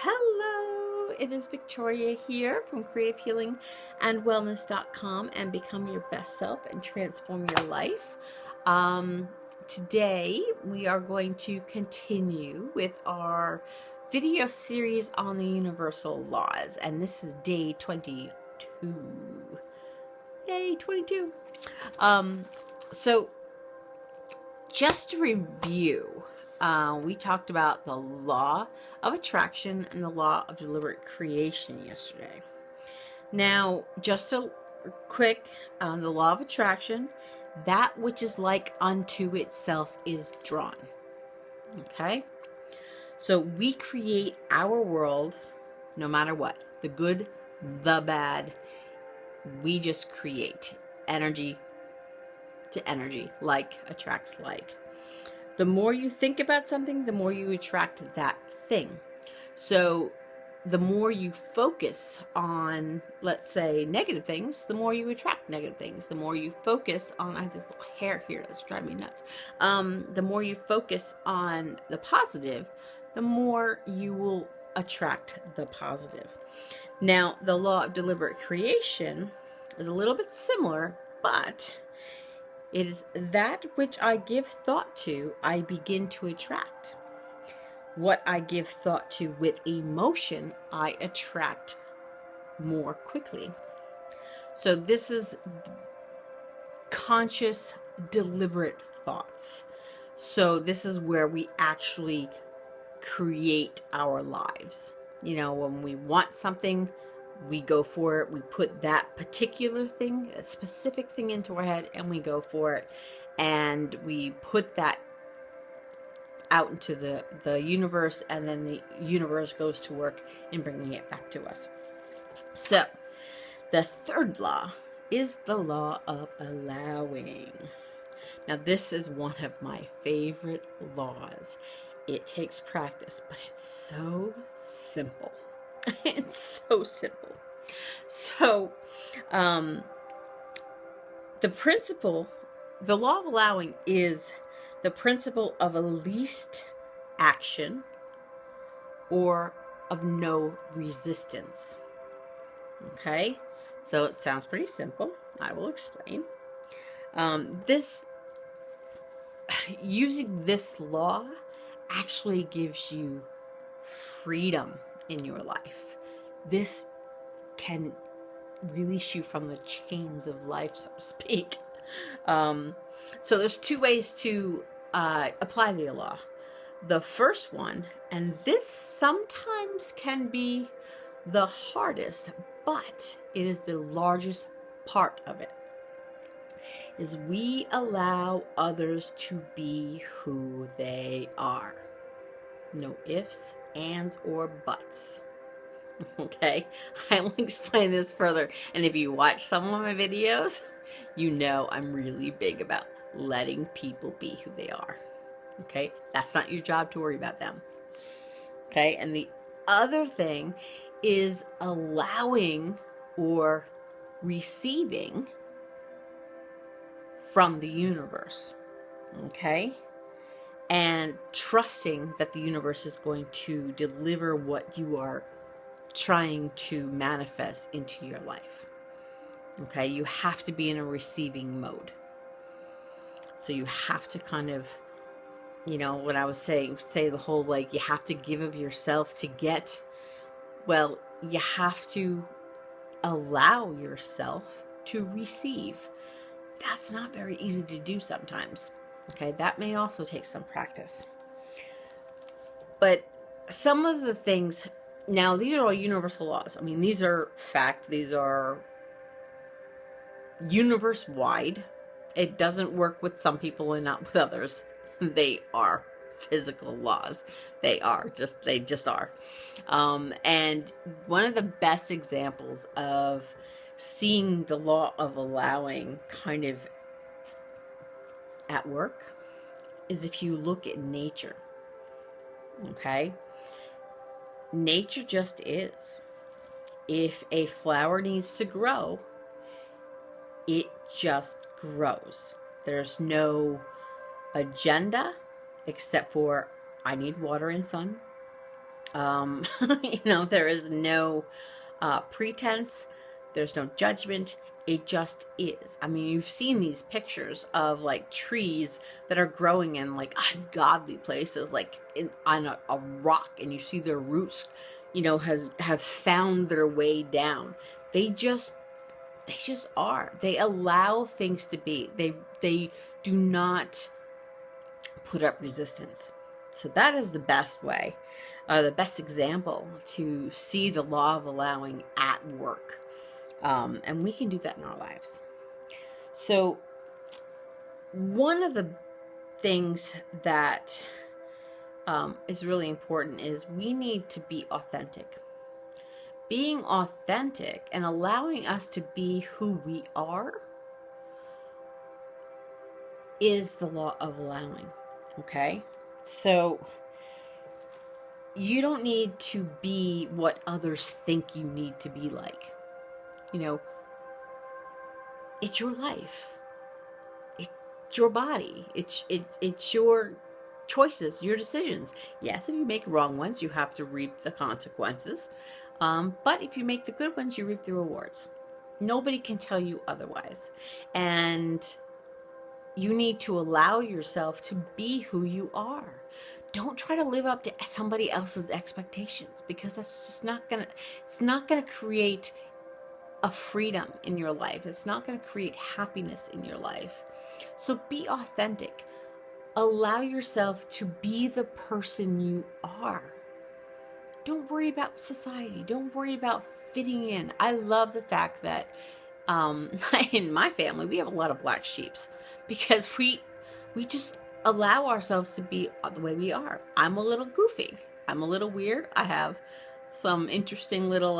Hello, it is Victoria here from creativehealingandwellness.com and become your best self and transform your life. Today we are going to continue with our video series on the universal laws, and this is day 22. Yay, 22. So just to review, we talked about the law of attraction and the law of deliberate creation yesterday. Now, just a quick, the law of attraction, that which is like unto itself is drawn. Okay? So we create our world no matter what. The good, the bad. We just create. Energy to energy. Like attracts like. The more you think about something, the more you attract that thing. So the more you focus on, let's say, negative things, the more you attract negative things. The more you focus on, I have this little hair here that's driving me nuts. The more you focus on the positive, the more you will attract the positive. Now, the law of deliberate creation is a little bit similar, but it is that which I give thought to, I begin to attract. What I give thought to with emotion, I attract more quickly. So this is conscious, deliberate thoughts. So this is where we actually create our lives. You know, when we want something, we go for it. We put that particular thing, a specific thing into our head, and we go for it. And we put that out into the universe, and then the universe goes to work in bringing it back to us. So, the third law is the law of allowing. Now, this is one of my favorite laws. It takes practice, but it's so simple. It's so simple. So, the principle, the law of allowing is the principle of a least action or of no resistance. Okay? So it sounds pretty simple. I will explain. Using this law actually gives you freedom in your life. This can release you from the chains of life, so to speak. So there's two ways to apply the law. The first one, and this sometimes can be the hardest, but it is the largest part of it, is we allow others to be who they are. No ifs, ands, or buts. Okay, I will explain this further. And if you watch some of my videos, you know I'm really big about letting people be who they are. Okay, that's not your job to worry about them. Okay, and the other thing is allowing or receiving from the universe. Okay, and trusting that the universe is going to deliver what you are trying to manifest into your life. Okay, you have to be in a receiving mode. So you have to kind of, you know, what I was saying, say the whole, like, you have to give of yourself to get, well, you have to allow yourself to receive. That's not very easy to do sometimes. Okay, that may also take some practice. But some of the things, now these are all universal laws. I mean, these are fact, these are universe-wide. It doesn't work with some people and not with others. They are physical laws. They just are. And one of the best examples of seeing the law of allowing kind of at work is if you look at nature. Okay? Nature just is. If a flower needs to grow, it just grows. There's no agenda except for I need water and sun. There is no pretense, there's no judgment. It just is. I mean, you've seen these pictures of like trees that are growing in like ungodly places, like on a rock, and you see their roots, have found their way down. They just are. They allow things to be. They do not put up resistance. So that is the best way, the best example to see the law of allowing at work. And we can do that in our lives. So one of the things that is really important is we need to be authentic. Being authentic and allowing us to be who we are is the law of allowing. Okay? So you don't need to be what others think you need to be like. It's your life. It's your body. It's your choices, your decisions. Yes, if you make wrong ones, you have to reap the consequences. But if you make the good ones, you reap the rewards. Nobody can tell you otherwise. And you need to allow yourself to be who you are. Don't try to live up to somebody else's expectations, because that's just it's not gonna create a freedom in your life. It's not gonna create happiness in your life. So be authentic. Allow yourself to be the person you are. Don't worry about society. Don't worry about fitting in. I love the fact that in my family, we have a lot of black sheeps, because we just allow ourselves to be the way we are. I'm a little goofy. I'm a little weird. I have some interesting little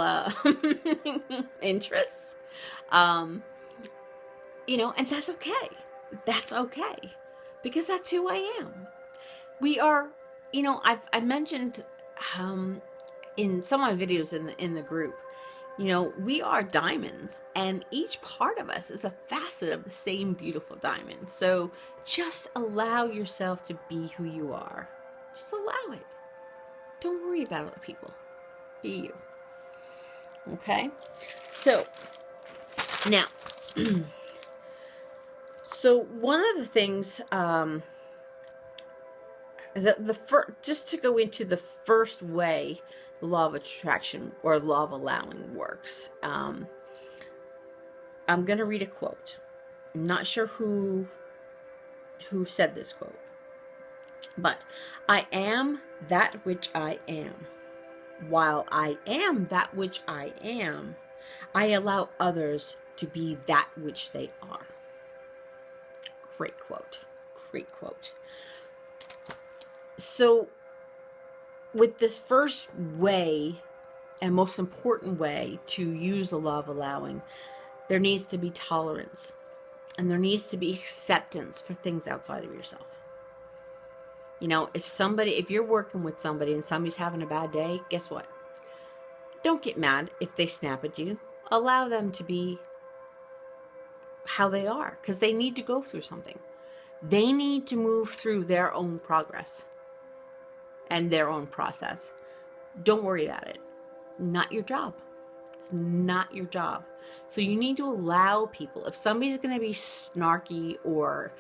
interests. And that's okay. That's okay. Because that's who I am. We are, I mentioned in some of my videos in the group, we are diamonds, and each part of us is a facet of the same beautiful diamond. So just allow yourself to be who you are. Just allow it. Don't worry about other people. Be you. Okay? So, now, so one of the things, just to go into the first way the law of attraction or law of allowing works, I'm going to read a quote. I'm not sure who said this quote, but I am that which I am. While I am that which I am, I allow others to be that which they are. Great quote. Great quote. So, with this first way, and most important way to use the law of allowing, there needs to be tolerance. And there needs to be acceptance for things outside of yourself. If you're working with somebody and somebody's having a bad day, guess what? Don't get mad if they snap at you. Allow them to be how they are, because they need to go through something. They need to move through their own progress and their own process. Don't worry about it. Not your job. It's not your job. So you need to allow people. If somebody's going to be snarky or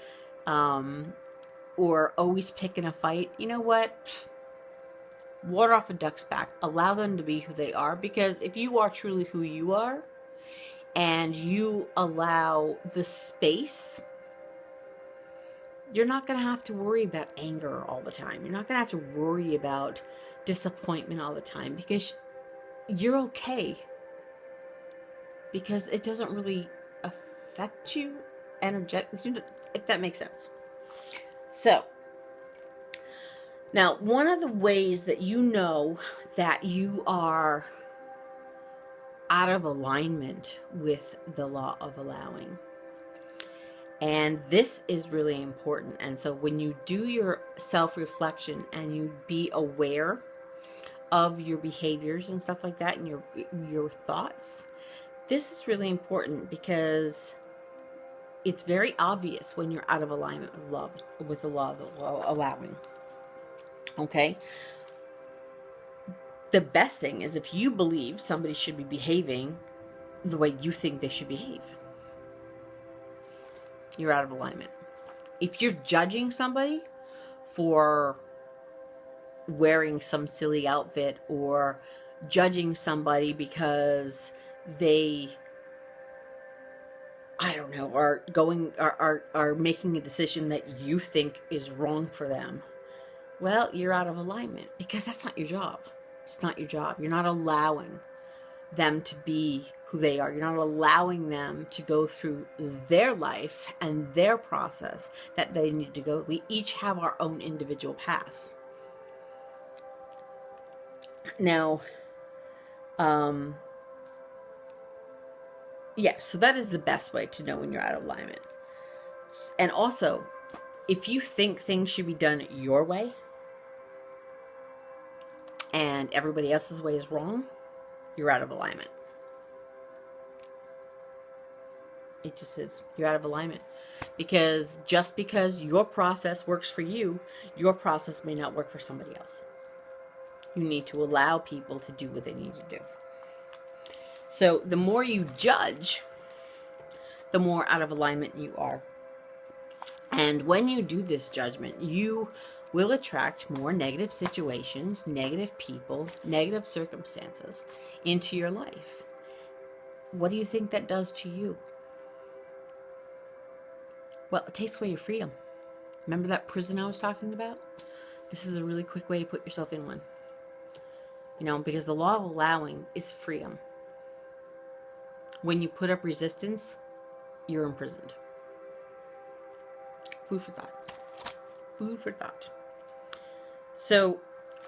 always picking a fight, you know what? Water off a duck's back. Allow them to be who they are, because if you are truly who you are and you allow the space, you're not going to have to worry about anger all the time. You're not going to have to worry about disappointment all the time, because you're okay. Because it doesn't really affect you energetically, if that makes sense. So, now, one of the ways that you know that you are out of alignment with the law of allowing, and this is really important. And so when you do your self-reflection and you be aware of your behaviors and stuff like that, and your thoughts, this is really important, because it's very obvious when you're out of alignment with the law of allowing. Okay? the best thing is if you believe somebody should be behaving the way you think they should behave, you're out of alignment. If you're judging somebody for wearing some silly outfit, or judging somebody because they, I don't know, are making a decision that you think is wrong for them, well, you're out of alignment, because that's not your job. It's not your job. You're not allowing them to be who they are. You're not allowing them to go through their life and their process that they need to go. We each have our own individual paths. Now, yeah, so that is the best way to know when you're out of alignment. And also, if you think things should be done your way and everybody else's way is wrong, you're out of alignment. It just is. You're out of alignment. Because just because your process works for you, your process may not work for somebody else. You need to allow people to do what they need to do. So the more you judge, the more out of alignment you are. And when you do this judgment, you will attract more negative situations, negative people, negative circumstances into your life. What do you think that does to you? Well, it takes away your freedom. Remember that prison I was talking about? This is a really quick way to put yourself in one. You know, because the law of allowing is freedom. When you put up resistance, you're imprisoned. Food for thought. Food for thought. So,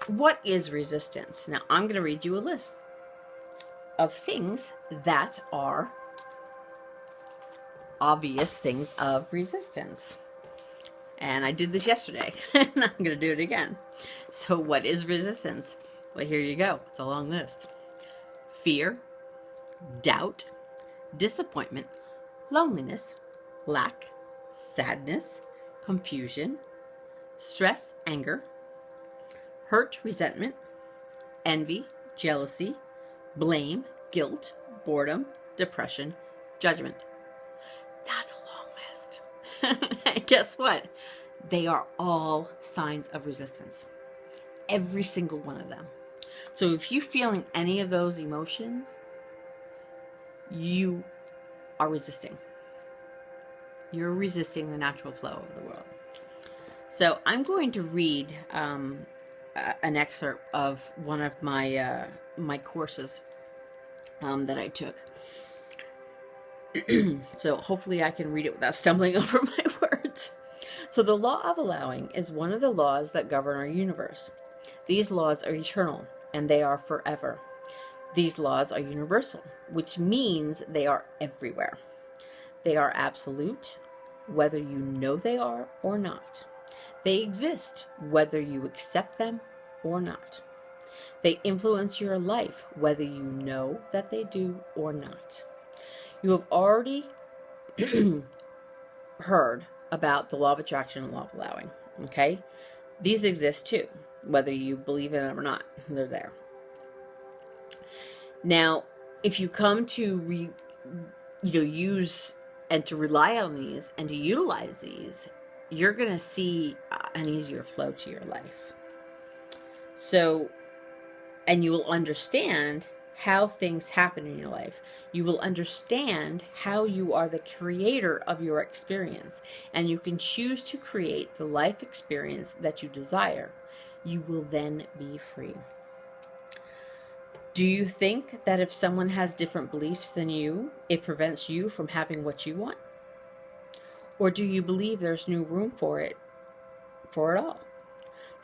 what is resistance? Now, I'm going to read you a list of things that are obvious things of resistance. And I did this yesterday, and I'm going to do it again. So, what is resistance? Well, here you go. It's a long list. Fear, doubt, disappointment, loneliness, lack, sadness, confusion, stress, anger, hurt, resentment, envy, jealousy, blame, guilt, boredom, depression, judgment. That's a long list. And guess what? They are all signs of resistance. Every single one of them. So if you're feeling any of those emotions, you are resisting. You're resisting the natural flow of the world. So I'm going to read an excerpt of one of my my courses that I took. So hopefully I can read it without stumbling over my words. So the law of allowing is one of the laws that govern our universe. These laws are eternal, and they are forever. These laws are universal, which means they are everywhere. They are absolute, whether you know they are or not. They exist, whether you accept them or not. They influence your life, whether you know that they do or not. You have already heard about the law of attraction and law of allowing, okay? These exist too, whether you believe in them or not. They're there. Now, if you come to use and to rely on these and to utilize these, you're going to see an easier flow to your life. So, and you will understand how things happen in your life. You will understand how you are the creator of your experience, and you can choose to create the life experience that you desire. You will then be free. Do you think that if someone has different beliefs than you, it prevents you from having what you want? Or do you believe there's no room for it all?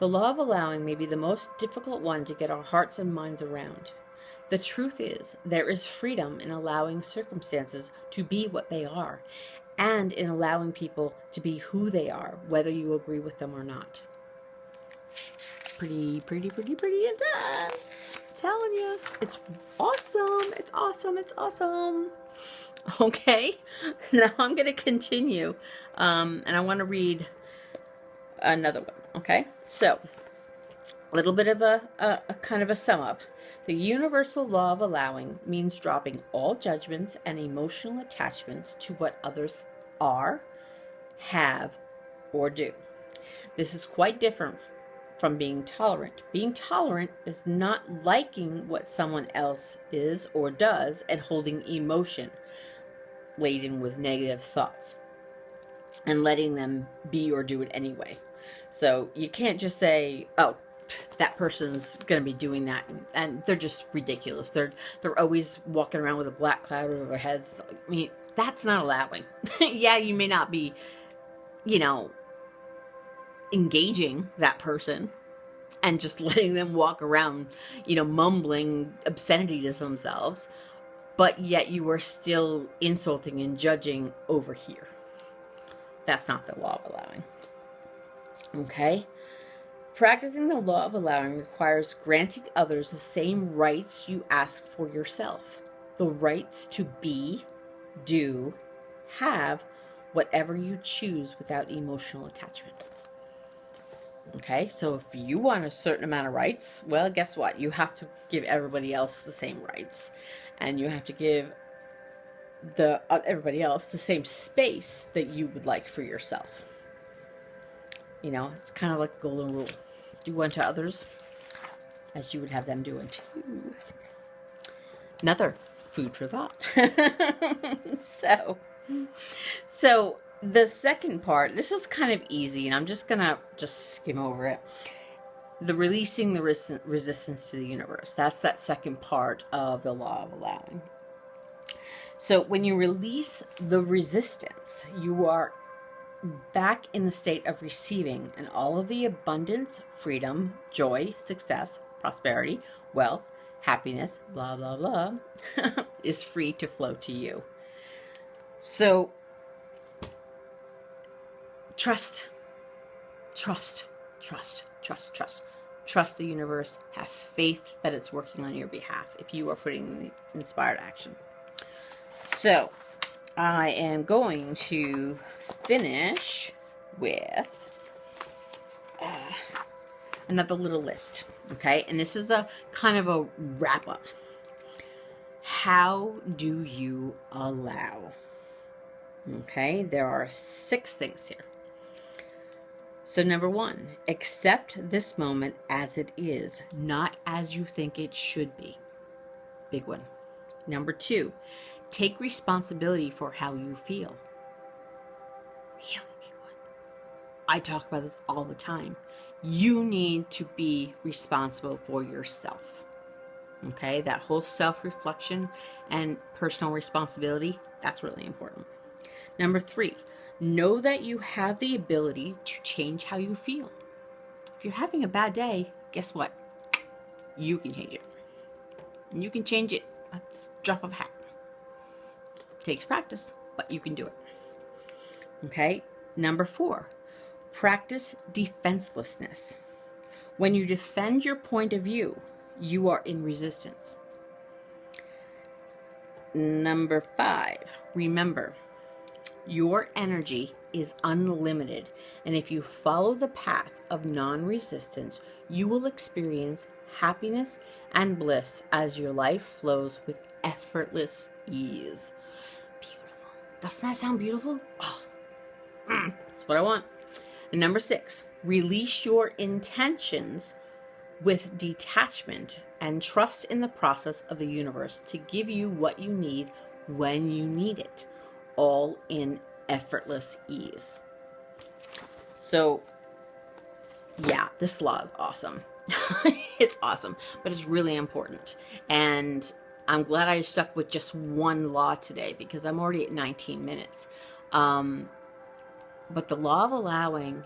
The law of allowing may be the most difficult one to get our hearts and minds around. The truth is, there is freedom in allowing circumstances to be what they are, and in allowing people to be who they are, whether you agree with them or not. Pretty intense. I'm telling you. It's awesome. It's awesome. It's awesome. Okay. Now I'm going to continue. And I want to read another one. Okay. So A little bit of a kind of a sum up. The universal law of allowing means dropping all judgments and emotional attachments to what others are, have, or do. This is quite different from being tolerant. Being tolerant is not liking what someone else is or does and holding emotion laden with negative thoughts and letting them be or do it anyway. So you can't just say, oh, that person's going to be doing that, and they're just ridiculous. They're always walking around with a black cloud over their heads. I mean, that's not allowing. Yeah, you may not be, engaging that person and just letting them walk around, mumbling obscenity to themselves, but yet you are still insulting and judging over here. That's not the law of allowing. Okay? Practicing the law of allowing requires granting others the same rights you ask for yourself. The rights to be, do, have whatever you choose without emotional attachment. Okay, so if you want a certain amount of rights, well, guess what? You have to give everybody else the same rights. And you have to give everybody else the same space that you would like for yourself. It's kind of like the golden rule. Do unto others as you would have them do unto you. Another food for thought. So the second part, this is kind of easy, and I'm just gonna skim over it. The releasing the resistance to the universe. That's that second part of the law of allowing. So when you release the resistance, you are back in the state of receiving, and all of the abundance, freedom, joy, success, prosperity, wealth, happiness, blah, blah, blah, is free to flow to you. So trust the universe. Have faith that it's working on your behalf if you are putting the inspired action. So I am going to finish with another little list, okay? And this is a kind of a wrap up. How do you allow? Okay, there are 6 things here. So number 1, accept this moment as it is, not as you think it should be. Big one. Number 2, take responsibility for how you feel. Really big one. I talk about this all the time. You need to be responsible for yourself. Okay, that whole self-reflection and personal responsibility, that's really important. Number 3, know that you have the ability to change how you feel. If you're having a bad day, guess what? You can change it. You can change it at the drop of a hat. It takes practice, but you can do it. Okay? Number 4, practice defenselessness. When you defend your point of view, you are in resistance. Number 5, remember, your energy is unlimited, and if you follow the path of non-resistance, you will experience happiness and bliss as your life flows with effortless ease. Beautiful. Doesn't that sound beautiful? Oh, that's what I want. And number 6, release your intentions with detachment and trust in the process of the universe to give you what you need when you need it, all in effortless ease. So, yeah, this law is awesome. It's awesome, but it's really important. And I'm glad I stuck with just one law today because I'm already at 19 minutes. But the law of allowing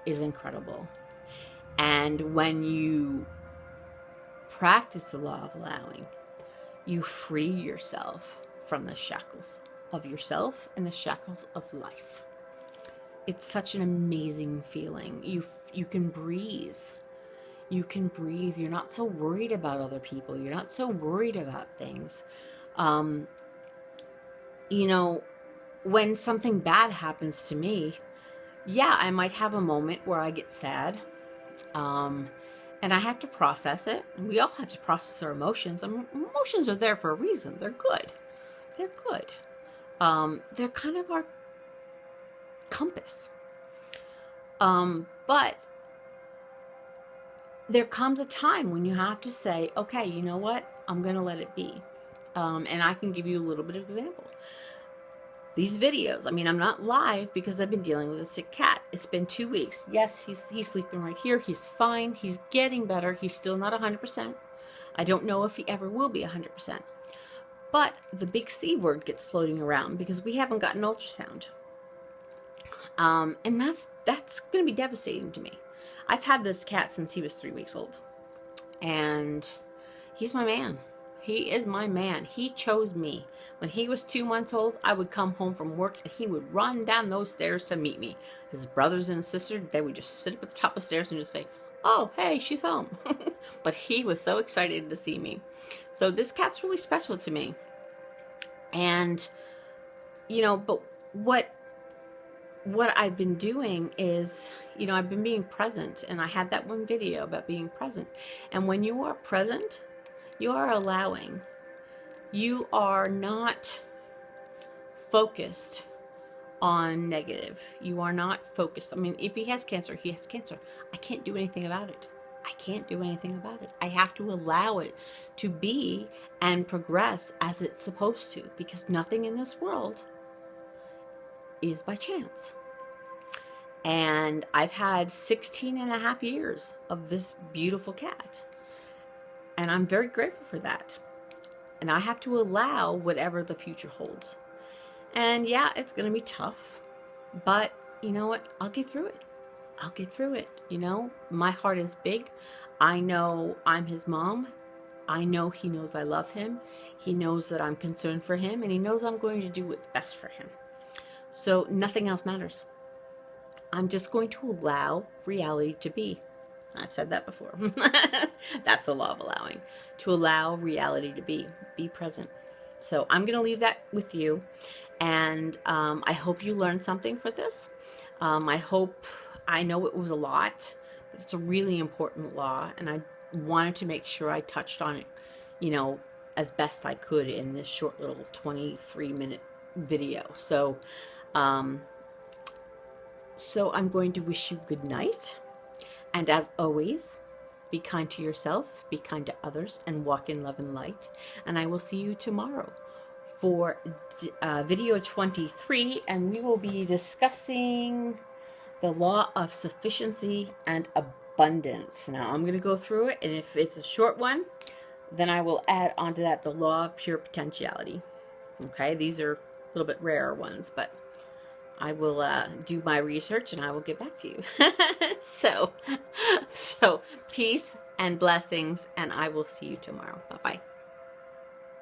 is incredible. And when you practice the law of allowing, you free yourself from the shackles of yourself and the shackles of life. It's such an amazing feeling. You can breathe. You can breathe. You're not so worried about other people. You're not so worried about things. When something bad happens to me, yeah, I might have a moment where I get sad. And I have to process it. We all have to process our emotions. Emotions are there for a reason. They're good. They're good. They're kind of our compass. But there comes a time when you have to say, okay, you know what? I'm going to let it be. And I can give you a little bit of example. These videos, I mean, I'm not live because I've been dealing with a sick cat. It's been 2 weeks. Yes, he's sleeping right here. He's fine. He's getting better. He's still not 100%. I don't know if he ever will be 100%. But the big C word gets floating around because we haven't gotten ultrasound. And that's going to be devastating to me. I've had this cat since he was 3 weeks old. And he's my man. He is my man. He chose me. When he was 2 months old, I would come home from work and he would run down those stairs to meet me. His brothers and his sister, they would just sit up at the top of the stairs and just say, oh, hey, she's home. But he was so excited to see me. So this cat's really special to me. And, you know, but what I've been doing is, you know, I've been being present. And I had that one video about being present. And when you are present, you are allowing. You are not focused on negative. You are not focused. I mean, if he has cancer, he has cancer. I can't do anything about it. I can't do anything about it. I have to allow it to be and progress as it's supposed to, because nothing in this world is by chance. And I've had 16 and a half years of this beautiful cat. And I'm very grateful for that. And I have to allow whatever the future holds. And yeah, it's going to be tough. But you know what? I'll get through it. I'll get through it. You know, my heart is big. I know I'm his mom. I know he knows I love him. He knows that I'm concerned for him. And he knows I'm going to do what's best for him. So nothing else matters. I'm just going to allow reality to be. I've said that before. That's the law of allowing. To allow reality to be. Be present. So I'm going to leave that with you. And I hope you learned something for this. I know it was a lot, but it's a really important law. And I wanted to make sure I touched on it, you know, as best I could in this short little 23-minute video. So I'm going to wish you good night. And as always, be kind to yourself, be kind to others, and walk in love and light. And I will see you tomorrow for video 23, and we will be discussing the law of sufficiency and abundance. Now, I'm going to go through it, and if it's a short one, then I will add onto that the law of pure potentiality. Okay, these are a little bit rarer ones, but I will do my research and I will get back to you. So peace and blessings, and I will see you tomorrow. Bye-bye.